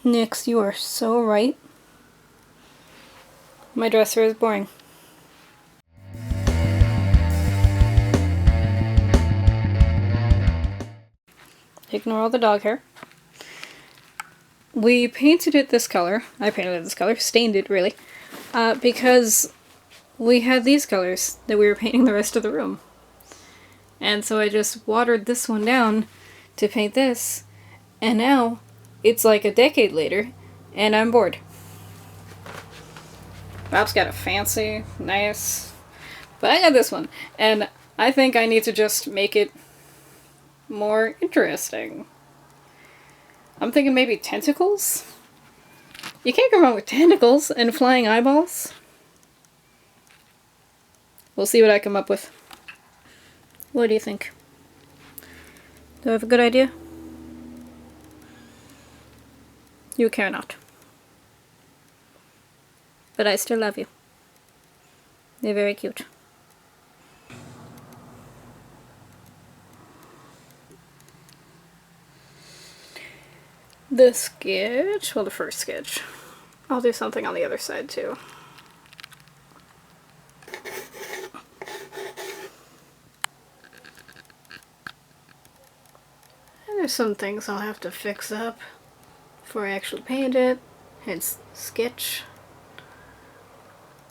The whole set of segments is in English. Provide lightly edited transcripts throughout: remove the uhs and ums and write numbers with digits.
Nix, you are so right. My dresser is boring. Ignore all the dog hair. We painted it this color. I painted it this color. Stained it, really. Because we had these colors that we were painting the rest of the room. And so I just watered this one down to paint this. And now, it's like a decade later, and I'm bored. Bob's got a fancy, nice... But I got this one. And I think I need to just make it more interesting. I'm thinking maybe tentacles? You can't go wrong with tentacles and flying eyeballs. We'll see what I come up with. What do you think? Do I have a good idea? You care not. But I still love you. You're very cute. The sketch, well, the first sketch. I'll do something on the other side too. And there's some things I'll have to fix up before I actually paint it. Hence, sketch.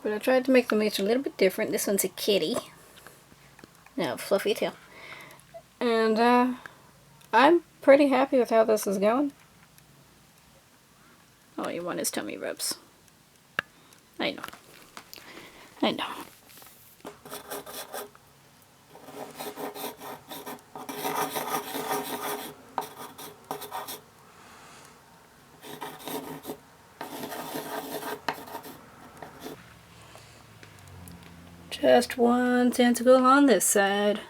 But I tried to make them each a little bit different. This one's a kitty. No, fluffy tail. And I'm pretty happy with how this is going. All you want is tummy rubs. I know. I know. Just one tentacle on this side.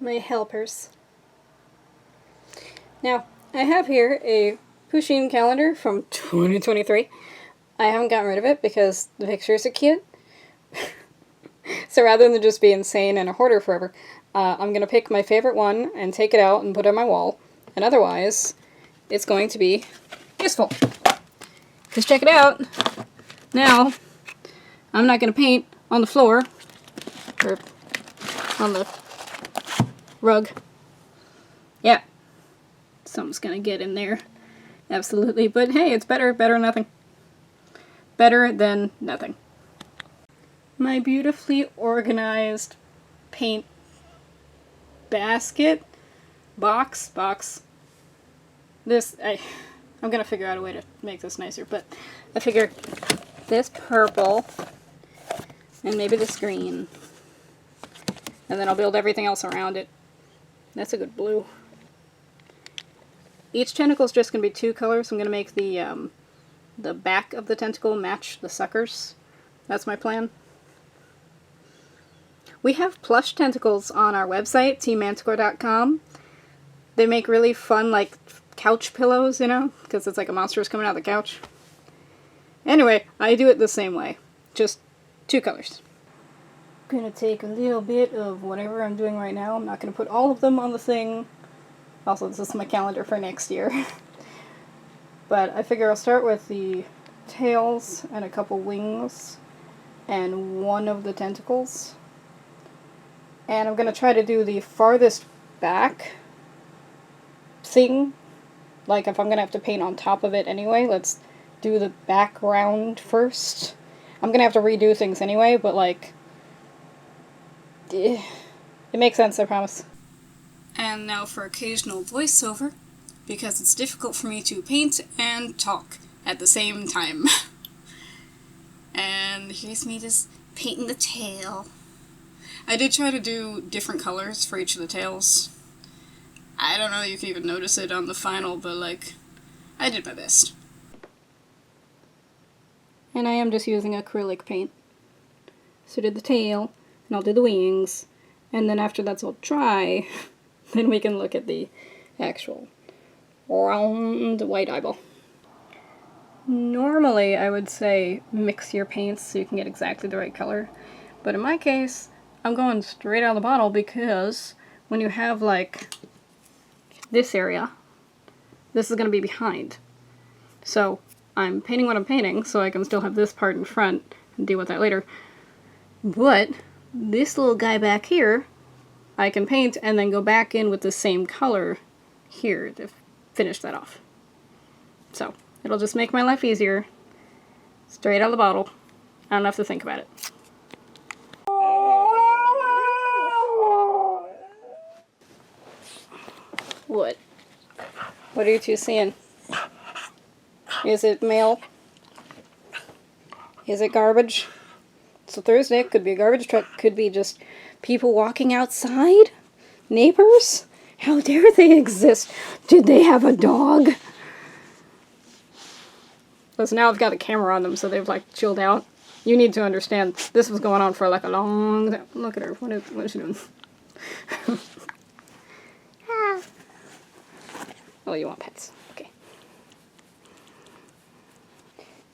My helpers. Now, I have here a Pusheen calendar from 2023. I haven't gotten rid of it because the pictures are cute. So rather than just be insane and a hoarder forever, I'm going to pick my favorite one and take it out and put it on my wall. And otherwise, it's going to be useful. Because check it out. Now, I'm not going to paint on the floor, or on the rug. Yeah. Something's going to get in there. Absolutely. But hey, it's better than nothing. Better than nothing. My beautifully organized paint basket, box. This, I'm going to figure out a way to make this nicer, but I figured this purple and maybe this green. And then I'll build everything else around it. That's a good blue. Each tentacle is just going to be 2 colors. I'm going to make the back of the tentacle match the suckers. That's my plan. We have plush tentacles on our website, teammanticore.com. They make really fun, like, couch pillows, you know? Because it's like a monster is coming out of the couch. Anyway, I do it the same way. Just 2 colors. I'm going to take a little bit of whatever I'm doing right now. I'm not going to put all of them on the thing. Also, this is my calendar for next year. But I figure I'll start with the tails and a couple wings and one of the tentacles. And I'm going to try to do the farthest back thing. Like if I'm going to have to paint on top of it anyway, let's do the background first. I'm going to have to redo things anyway, but like, it makes sense, I promise. And now for occasional voiceover, because it's difficult for me to paint and talk at the same time. And here's me just painting the tail. I did try to do different colors for each of the tails. I don't know if you can even notice it on the final, but like, I did my best. And I am just using acrylic paint. So I did the tail, and I'll do the wings, and then after that's all dry, then we can look at the actual round white eyeball. Normally, I would say mix your paints so you can get exactly the right color, but in my case, I'm going straight out of the bottle because when you have like this area, this is going to be behind. So I'm painting what I'm painting, so I can still have this part in front and deal with that later. But this little guy back here, I can paint and then go back in with the same color here to finish that off. So it'll just make my life easier. Straight out of the bottle. I don't have to think about it. What? What are you two seeing? Is it mail? Is it garbage? It's a Thursday. Could be a garbage truck. Could be just people walking outside. Neighbors? How dare they exist? Did they have a dog? So now I've got a camera on them, so they've like chilled out. You need to understand, this was going on for like a long time. Look at her. What is she doing? Oh, you want pets. Okay.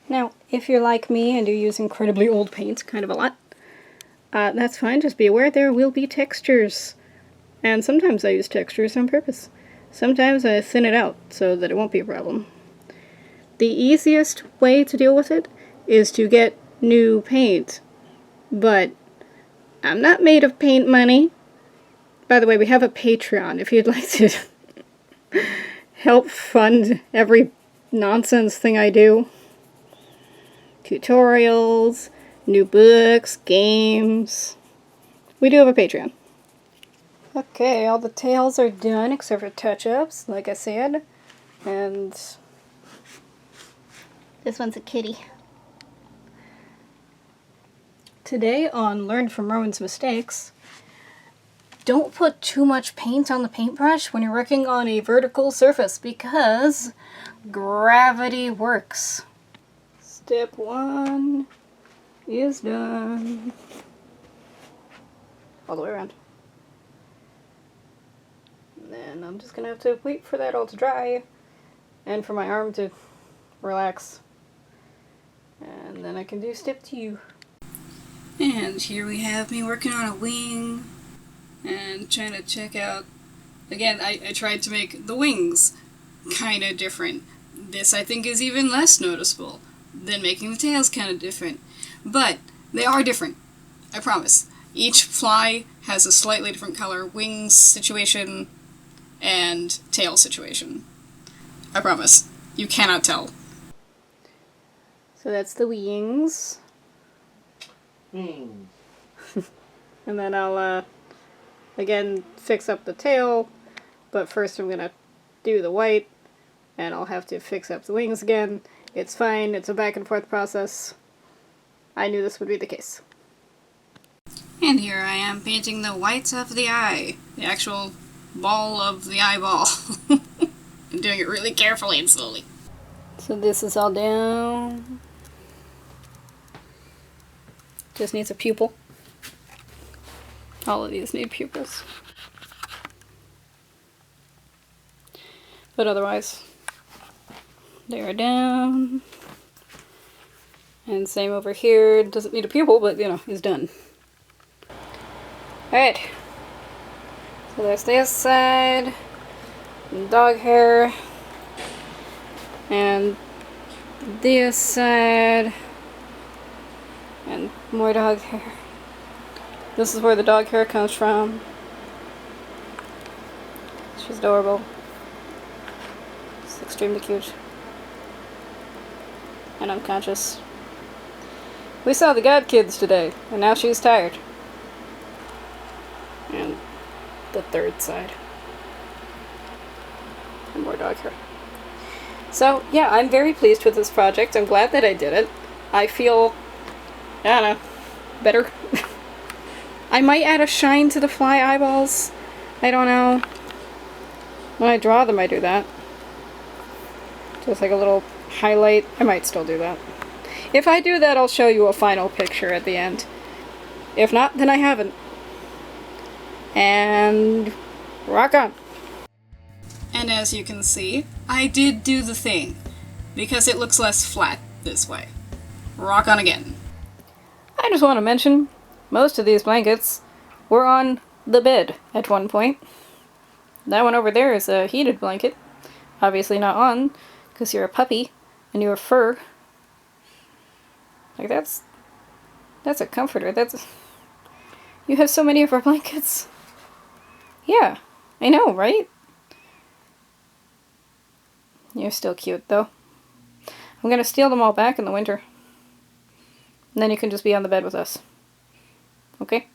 Now, if you're like me and you use incredibly old paints, kind of a lot, that's fine. Just be aware there will be textures. And sometimes I use textures on purpose. Sometimes I thin it out so that it won't be a problem. The easiest way to deal with it is to get new paint. But I'm not made of paint money. By the way, we have a Patreon if you'd like to help fund every nonsense thing I do. Tutorials, new books, games. We do have a Patreon. Okay, all the tails are done except for touch-ups, like I said. And this one's a kitty. Today on Learn from Rowan's Mistakes, don't put too much paint on the paintbrush when you're working on a vertical surface because gravity works. Step 1 is done. All the way around. And then I'm just gonna have to wait for that all to dry and for my arm to relax. And then I can do step 2. And here we have me working on a wing and trying to check out. Again, I tried to make the wings kind of different. This I think is even less noticeable than making the tails kind of different. But they are different, I promise. Each fly has a slightly different color wings situation and tail situation. I promise. You cannot tell. So that's the wings. And then I'll, again, fix up the tail, but first I'm gonna do the white, and I'll have to fix up the wings again. It's fine, it's a back and forth process. I knew this would be the case. And here I am painting the whites of the eye, the actual ball of the eyeball. I'm doing it really carefully and slowly. So this is all down. Just needs a pupil. All of these need pupils. But otherwise, they are down. And same over here. Doesn't need a pupil, but you know, it's done. Alright. So there's this side. And dog hair. And this side. And more dog hair. This is where the dog hair comes from. She's adorable. It's extremely cute. And unconscious. We saw the God Kids today, and now she's tired. And the third side. And more dog hair. So, yeah, I'm very pleased with this project. I'm glad that I did it. I feel, I don't know, better. I might add a shine to the fly eyeballs. I don't know. When I draw them, I do that. Just like a little highlight. I might still do that. If I do that, I'll show you a final picture at the end. If not, then I haven't. And rock on. And as you can see, I did do the thing, because it looks less flat this way. Rock on again. I just want to mention, most of these blankets were on the bed at one point. That one over there is a heated blanket. obviously not on, because you're a puppy, and you have fur. Like, that's a comforter. You have so many of our blankets. Yeah, I know, right? You're still cute, though. I'm gonna steal them all back in the winter. And then you can just be on the bed with us. Okay?